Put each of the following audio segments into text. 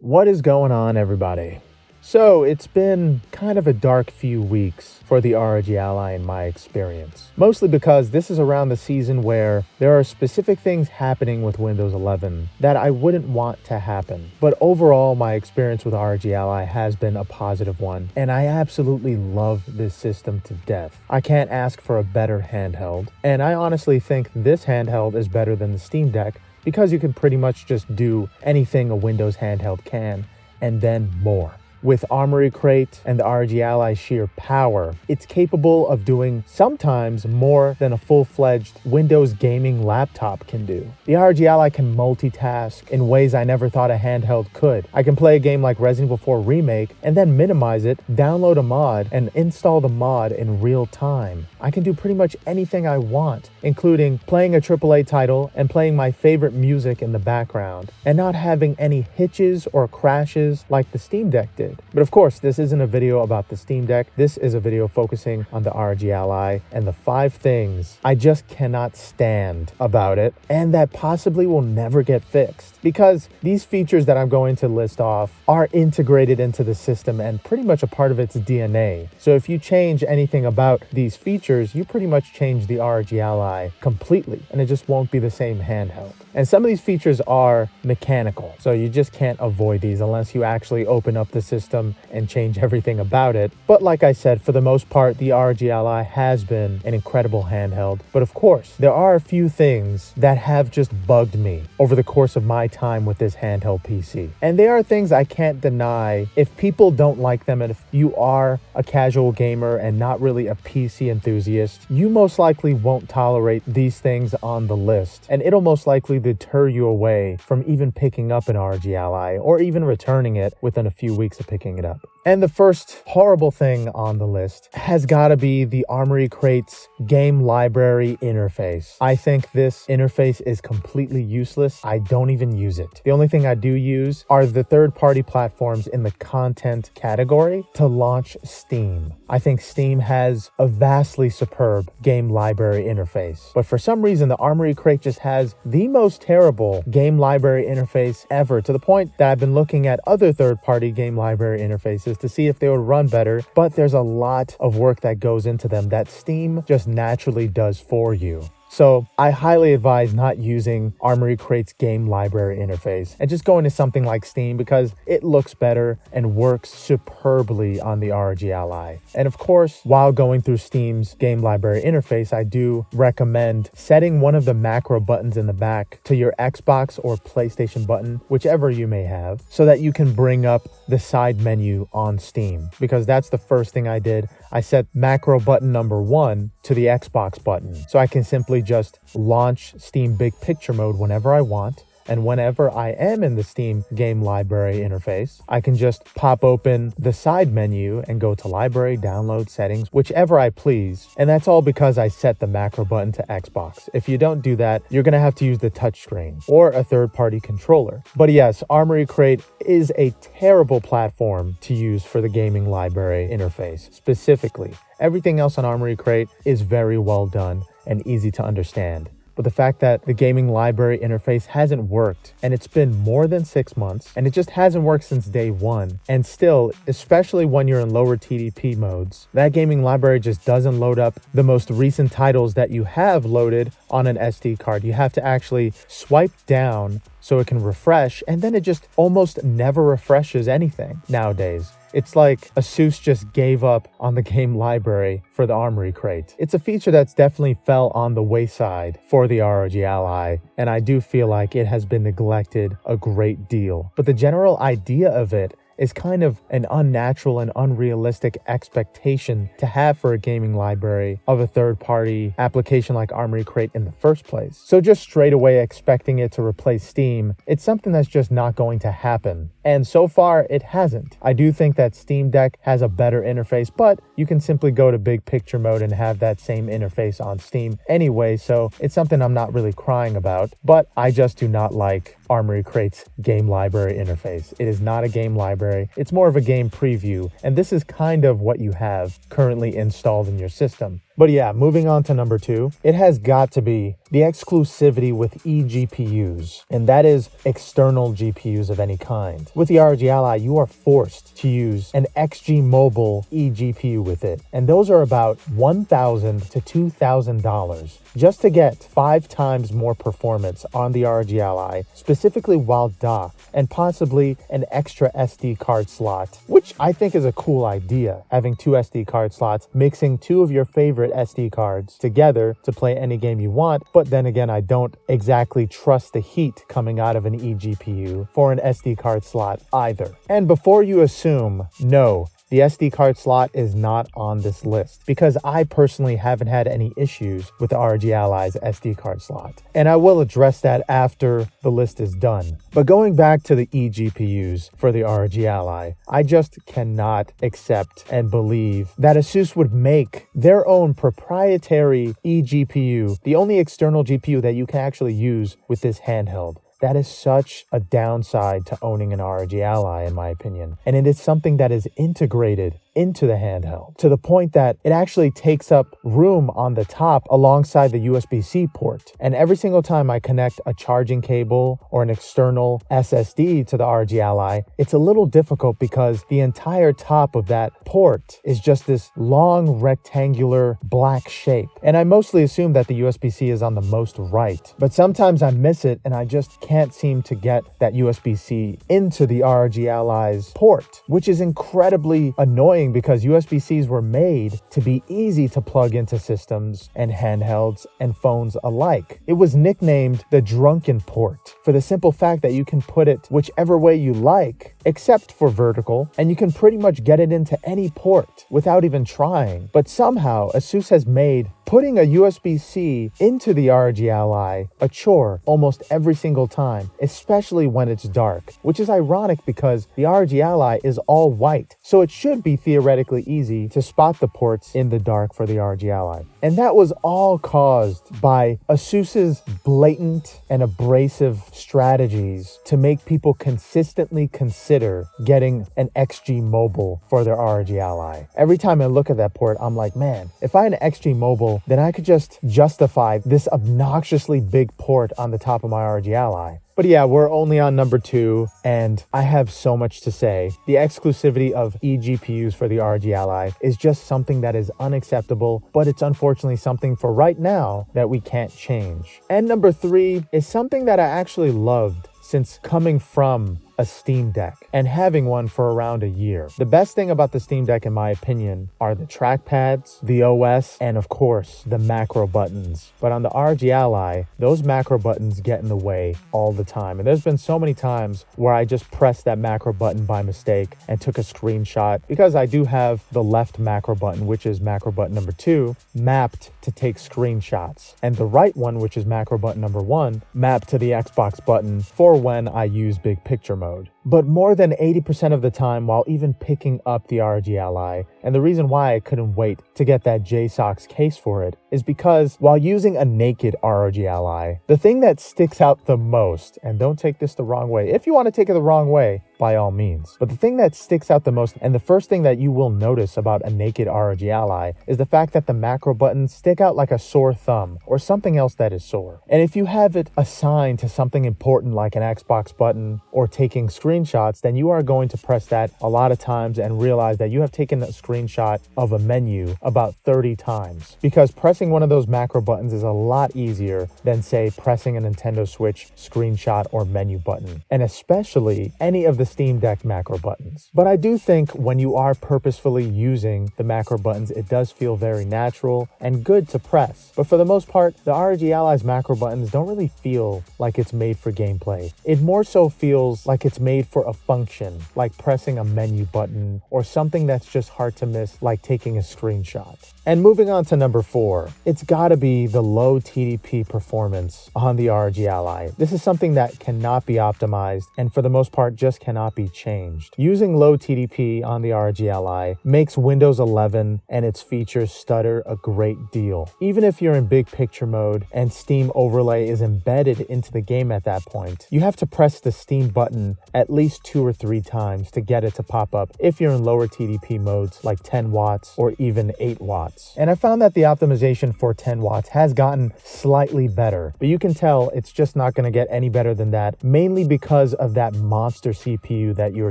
What is going on, everybody? So it's been kind of a dark few weeks for the ROG Ally in my experience. Mostly because this is around the season where there are specific things happening with Windows 11 that I wouldn't want to happen. But overall, my experience with ROG Ally has been a positive one, and I absolutely love this system to death. I can't ask for a better handheld, and I honestly think this handheld is better than the Steam Deck because you can pretty much just do anything a Windows handheld can, and then more. With Armory Crate and the ROG Ally sheer power, it's capable of doing sometimes more than a full-fledged Windows gaming laptop can do. The ROG Ally can multitask in ways I never thought a handheld could. I can play a game like Resident Evil 4 Remake and then minimize it, download a mod, and install the mod in real time. I can do pretty much anything I want, including playing a AAA title and playing my favorite music in the background, and not having any hitches or crashes like the Steam Deck did. But of course, this isn't a video about the Steam Deck. This is a video focusing on the ROG Ally and the 5 things I just cannot stand about it and that possibly will never get fixed. Because these features that I'm going to list off are integrated into the system and pretty much a part of its DNA. So if you change anything about these features, you pretty much change the ROG Ally completely, and it just won't be the same handheld. And some of these features are mechanical, so you just can't avoid these unless you actually open up the system and change everything about it. But like I said, for the most part, the ROG Ally has been an incredible handheld. But of course, there are a few things that have just bugged me over the course of my time with this handheld PC. And they are things I can't deny. If people don't like them, and if you are a casual gamer and not really a PC enthusiast, you most likely won't tolerate these things on the list. And it'll most likely deter you away from even picking up an ROG Ally or even returning it within a few weeks of picking it up. And the first horrible thing on the list has got to be the Armory Crate's game library interface. I think this interface is completely useless. I don't even use it. The only thing I do use are the third-party platforms in the content category to launch Steam. I think Steam has a vastly superb game library interface. But for some reason, the Armory Crate just has the most terrible game library interface ever, to the point that I've been looking at other third-party game library interfaces to see if they would run better, but there's a lot of work that goes into them that Steam just naturally does for you. So I highly advise not using Armory Crate's game library interface and just going to something like Steam because it looks better and works superbly on the ROG Ally. And of course, while going through Steam's game library interface, I do recommend setting one of the macro buttons in the back to your Xbox or PlayStation button, whichever you may have, so that you can bring up the side menu on Steam. Because that's the first thing I did. I set macro button number 1 to the Xbox button, so I can simply just launch Steam Big Picture mode whenever I want. And whenever I am in the Steam game library interface, I can just pop open the side menu and go to library, download, settings, whichever I please. And that's all because I set the macro button to Xbox. If you don't do that, you're going to have to use the touchscreen or a third-party controller. But yes, Armory Crate is a terrible platform to use for the gaming library interface. Specifically, everything else on Armory Crate is very well done and easy to understand. But the fact that the gaming library interface hasn't worked, and it's been more than 6 months, and it just hasn't worked since day 1. And still, especially when you're in lower TDP modes, that gaming library just doesn't load up the most recent titles that you have loaded on an SD card. You have to actually swipe down so it can refresh, and then it just almost never refreshes anything nowadays. It's like ASUS just gave up on the game library for the Armory Crate. It's a feature that's definitely fell on the wayside for the ROG Ally, and I do feel like it has been neglected a great deal. But the general idea of it is kind of an unnatural and unrealistic expectation to have for a gaming library of a third-party application like Armory Crate in the first place. So just straight away expecting it to replace Steam, it's something that's just not going to happen. And so far, it hasn't. I do think that Steam Deck has a better interface, but you can simply go to big picture mode and have that same interface on Steam anyway, so it's something I'm not really crying about. But I just do not like Armory Crate's game library interface. It is not a game library. It's more of a game preview, and this is kind of what you have currently installed in your system. But yeah, moving on to number 2, it has got to be the exclusivity with eGPUs, and that is external GPUs of any kind. With the ROG Ally, you are forced to use an XG Mobile eGPU with it, and those are about $1,000 to $2,000 just to get 5 times more performance on the ROG Ally, specifically while docked, and possibly an extra SD card slot, which I think is a cool idea, having 2 SD card slots, mixing 2 of your favorite SD cards together to play any game you want. But then again, I don't exactly trust the heat coming out of an eGPU for an SD card slot either. And before you assume, no, the SD card slot is not on this list because I personally haven't had any issues with the ROG Ally's SD card slot. And I will address that after the list is done. But going back to the eGPUs for the ROG Ally, I just cannot accept and believe that ASUS would make their own proprietary eGPU, the only external GPU that you can actually use with this handheld. That is such a downside to owning an ROG Ally, in my opinion. And it is something that is integrated into the handheld to the point that it actually takes up room on the top alongside the USB-C port. And every single time I connect a charging cable or an external SSD to the ROG Ally, it's a little difficult because the entire top of that port is just this long rectangular black shape. And I mostly assume that the USB-C is on the most right, but sometimes I miss it and I just can't seem to get that USB-C into the ROG Ally's port, which is incredibly annoying because USB-Cs were made to be easy to plug into systems and handhelds and phones alike. It was nicknamed the drunken port for the simple fact that you can put it whichever way you like, except for vertical, and you can pretty much get it into any port without even trying. But somehow ASUS has made putting a USB-C into the ROG Ally a chore almost every single time, especially when it's dark, which is ironic because the ROG Ally is all white, so it should be theoretically easy to spot the ports in the dark for the ROG Ally. And that was all caused by ASUS's blatant and abrasive strategies to make people consistently consider getting an XG Mobile for their ROG Ally. Every time I look at that port, I'm like, man, if I had an XG Mobile, then I could just justify this obnoxiously big port on the top of my ROG Ally. But yeah, we're only on number 2, and I have so much to say. The exclusivity of eGPUs for the ROG Ally is just something that is unacceptable, but it's unfortunately something for right now that we can't change. And number 3 is something that I actually loved since coming from a Steam Deck and having one for around a year. The best thing about the Steam Deck, in my opinion, are the trackpads, the OS, and of course, the macro buttons. But on the ROG Ally, those macro buttons get in the way all the time. And there's been so many times where I just pressed that macro button by mistake and took a screenshot because I do have the left macro button, which is macro button number 2, mapped to take screenshots. And the right one, which is macro button number 1, mapped to the Xbox button for when I use big picture mode. But more than 80% of the time while even picking up the ROG Ally, and the reason why I couldn't wait to get that JSOX case for it is because while using a naked ROG Ally, the thing that sticks out the most, and don't take this the wrong way, if you want to take it the wrong way, by all means. But the thing that sticks out the most, and the first thing that you will notice about a naked ROG Ally, is the fact that the macro buttons stick out like a sore thumb or something else that is sore. And if you have it assigned to something important like an Xbox button or taking screenshots, then you are going to press that a lot of times and realize that you have taken a screenshot of a menu about 30 times. Because pressing one of those macro buttons is a lot easier than, say, pressing a Nintendo Switch screenshot or menu button, and especially any of the Steam Deck macro buttons. But I do think when you are purposefully using the macro buttons, it does feel very natural and good to press. But for the most part, the ROG Ally's macro buttons don't really feel like it's made for gameplay. It more so feels like it's made for a function, like pressing a menu button or something that's just hard to miss, like taking a screenshot. And moving on to number 4, it's gotta be the low TDP performance on the ROG Ally. This is something that cannot be optimized and for the most part just cannot cannot be changed. Using low TDP on the ROG Ally makes Windows 11 and its features stutter a great deal. Even if you're in big picture mode and Steam overlay is embedded into the game at that point, you have to press the Steam button at least 2 or 3 times to get it to pop up if you're in lower TDP modes like 10 watts or even 8 watts. And I found that the optimization for 10 watts has gotten slightly better, but you can tell it's just not going to get any better than that, mainly because of that monster CPU that you're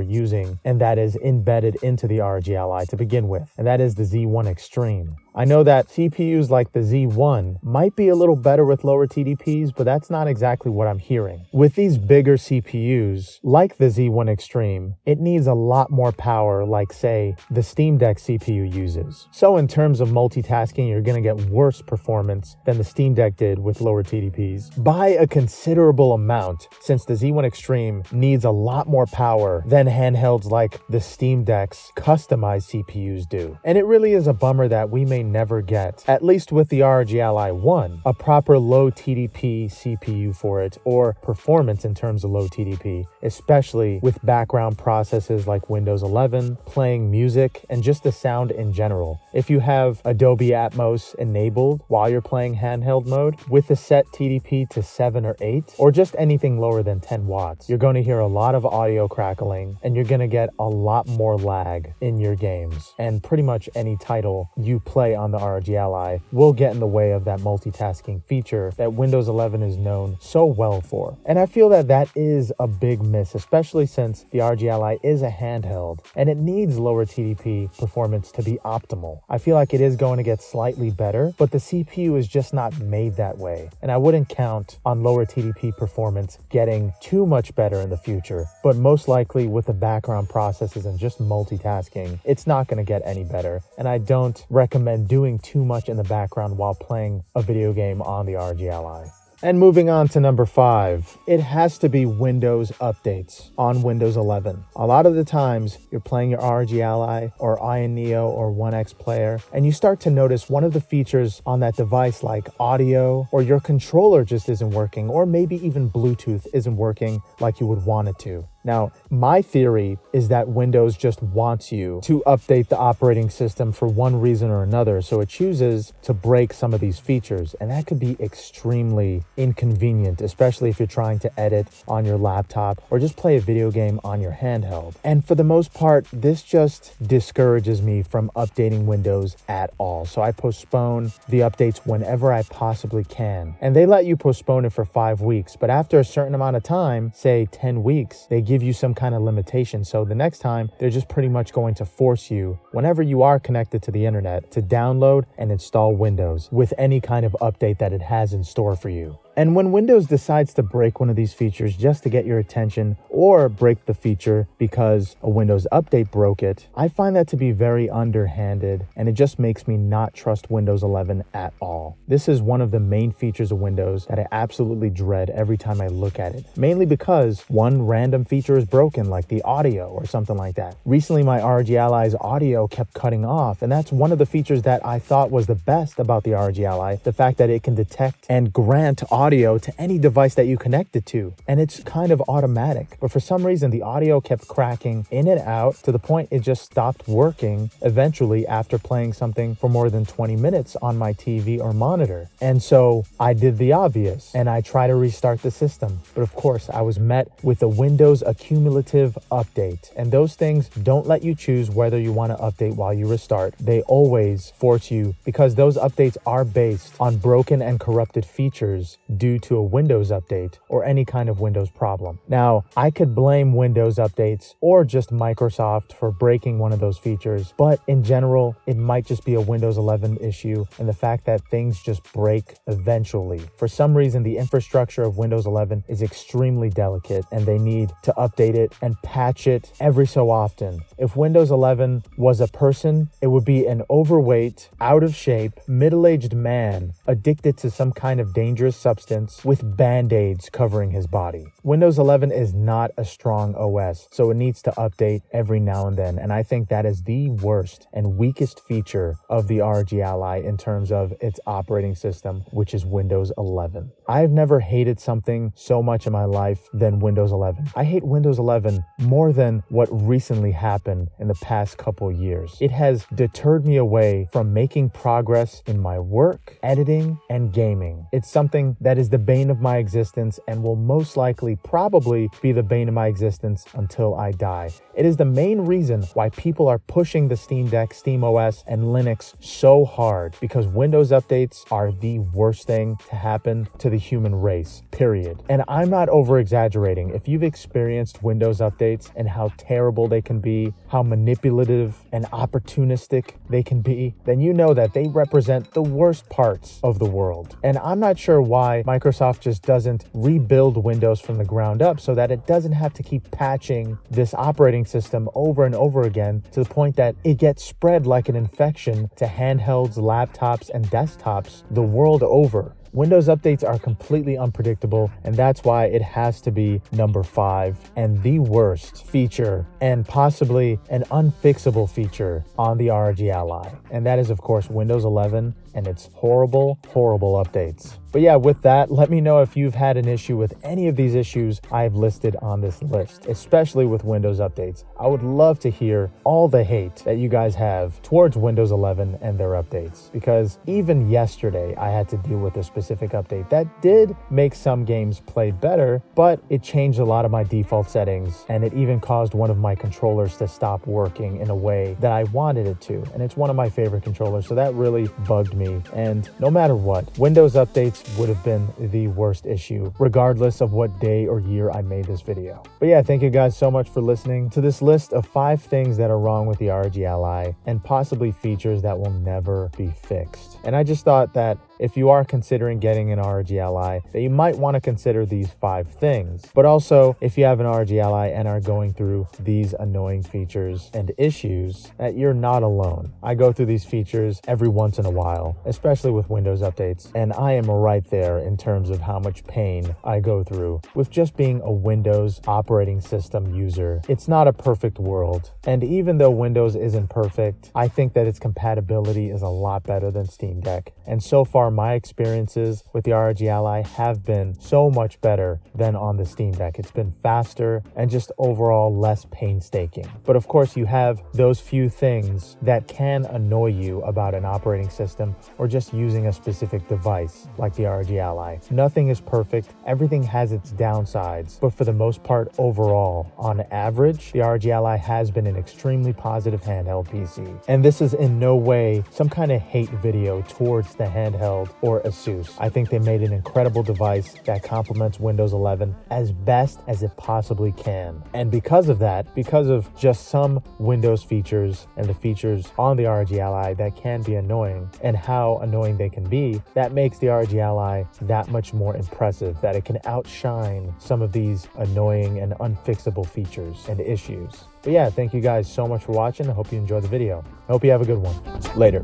using and that is embedded into the ROG Ally to begin with, and that is the Z1 Extreme. I know that CPUs like the Z1 might be a little better with lower TDPs, but that's not exactly what I'm hearing. With these bigger CPUs, like the Z1 Extreme, it needs a lot more power like, say, the Steam Deck CPU uses. So in terms of multitasking, you're going to get worse performance than the Steam Deck did with lower TDPs by a considerable amount, since the Z1 Extreme needs a lot more power than handhelds like the Steam Deck's customized CPUs do. And it really is a bummer that we may never get, at least with the ROG Ally 1, a proper low TDP CPU for it, or performance in terms of low TDP, especially with background processes like Windows 11, playing music, and just the sound in general. If you have Adobe Atmos enabled while you're playing handheld mode with the set TDP to 7 or 8, or just anything lower than 10 watts, you're going to hear a lot of audio crackling, and you're going to get a lot more lag in your games. And pretty much any title you play on the ROG Ally will get in the way of that multitasking feature that Windows 11 is known so well for. And I feel that that is a big miss, especially since the ROG Ally is a handheld and it needs lower TDP performance to be optimal. I feel like it is going to get slightly better, but the CPU is just not made that way. And I wouldn't count on lower TDP performance getting too much better in the future, but most likely with the background processes and just multitasking, it's not going to get any better. And I don't recommend doing too much in the background while playing a video game on the ROG Ally. And moving on to number 5, it has to be Windows updates on Windows 11. A lot of the times you're playing your ROG Ally or Ion Neo or 1X player, and you start to notice one of the features on that device like audio, or your controller just isn't working, or maybe even Bluetooth isn't working like you would want it to. Now, my theory is that Windows just wants you to update the operating system for one reason or another, so it chooses to break some of these features, and that could be extremely inconvenient, especially if you're trying to edit on your laptop or just play a video game on your handheld. And for the most part, this just discourages me from updating Windows at all, so I postpone the updates whenever I possibly can. And they let you postpone it for 5 weeks, but after a certain amount of time, say 10 weeks, they give you some kind of limitation. So the next time, they're just pretty much going to force you, whenever you are connected to the internet, to download and install Windows with any kind of update that it has in store for you. And when Windows decides to break one of these features just to get your attention, or break the feature because a Windows update broke it, I find that to be very underhanded, and it just makes me not trust Windows 11 at all. This is one of the main features of Windows that I absolutely dread every time I look at it, mainly because one random feature is broken, like the audio or something like that. Recently, my ROG Ally's audio kept cutting off, and that's one of the features that I thought was the best about the ROG Ally, the fact that it can detect and grant audio to any device that you connect it to, and it's kind of automatic. But for some reason, the audio kept cracking in and out to the point it just stopped working eventually after playing something for more than 20 minutes on my TV or monitor. And so I did the obvious, and I tried to restart the system. But of course, I was met with a Windows accumulative update, and those things don't let you choose whether you want to update while you restart. They always force you, because those updates are based on broken and corrupted features due to a Windows update or any kind of Windows problem. Now, I could blame Windows updates or just Microsoft for breaking one of those features, but in general, it might just be a Windows 11 issue and the fact that things just break eventually. For some reason, the infrastructure of Windows 11 is extremely delicate, and they need to update it and patch it every so often. If Windows 11 was a person, it would be an overweight, out of shape, middle-aged man addicted to some kind of dangerous substance with band-aids covering his body. Windows 11 is not a strong OS, so it needs to update every now and then, and I think that is the worst and weakest feature of the ROG Ally in terms of its operating system, which is Windows 11. I've never hated something so much in my life than Windows 11. I hate Windows 11 more than what recently happened in the past couple years. It has deterred me away from making progress in my work, editing, and gaming. It's something that is the bane of my existence and will most likely probably be the bane of my existence until I die. It is the main reason why people are pushing the Steam Deck, SteamOS, and Linux so hard, because Windows updates are the worst thing to happen to the human race, period. And I'm not over-exaggerating. If you've experienced Windows updates and how terrible they can be, how manipulative and opportunistic they can be, then you know that they represent the worst parts of the world. And I'm not sure why Microsoft just doesn't rebuild Windows from the ground up so that it doesn't have to keep patching this operating system over and over again to the point that it gets spread like an infection to handhelds, laptops, and desktops the world over. Windows updates are completely unpredictable, and that's why it has to be number 5 and the worst feature and possibly an unfixable feature on the ROG Ally. And that is, of course, Windows 11 and its horrible, horrible updates. But yeah, with that, let me know if you've had an issue with any of these issues I've listed on this list, especially with Windows updates. I would love to hear all the hate that you guys have towards Windows 11 and their updates, because even yesterday I had to deal with a specific update that did make some games play better, but it changed a lot of my default settings, and it even caused one of my controllers to stop working in a way that I wanted it to. And it's one of my favorite controllers, so that really bugged me. And no matter what, Windows updates would have been the worst issue, regardless of what day or year I made this video. But yeah, thank you guys so much for listening to this list of 5 things that are wrong with the ROG Ally and possibly features that will never be fixed. And I just thought that if you are considering getting an ROG Ally, that you might want to consider these 5 things. But also, if you have an ROG Ally and are going through these annoying features and issues, that you're not alone. I go through these features every once in a while, especially with Windows updates, and I am right there in terms of how much pain I go through with just being a Windows operating system user. It's not a perfect world, and even though Windows isn't perfect, I think that its compatibility is a lot better than Steam Deck. And so far, my experiences with the ROG Ally have been so much better than on the Steam Deck. It's been faster and just overall less painstaking. But of course, you have those few things that can annoy you about an operating system or just using a specific device like the ROG Ally. Nothing is perfect. Everything has its downsides. But for the most part, overall, on average, the ROG Ally has been an extremely positive handheld PC. And this is in no way some kind of hate video towards the handheld or Asus. I think they made an incredible device that complements Windows 11 as best as it possibly can. And because of that, because of just some Windows features and the features on the ROG Ally that can be annoying and how annoying they can be, that makes the ROG Ally that much more impressive, that it can outshine some of these annoying and unfixable features and issues. But yeah, thank you guys so much for watching. I hope you enjoyed the video. I hope you have a good one. Later.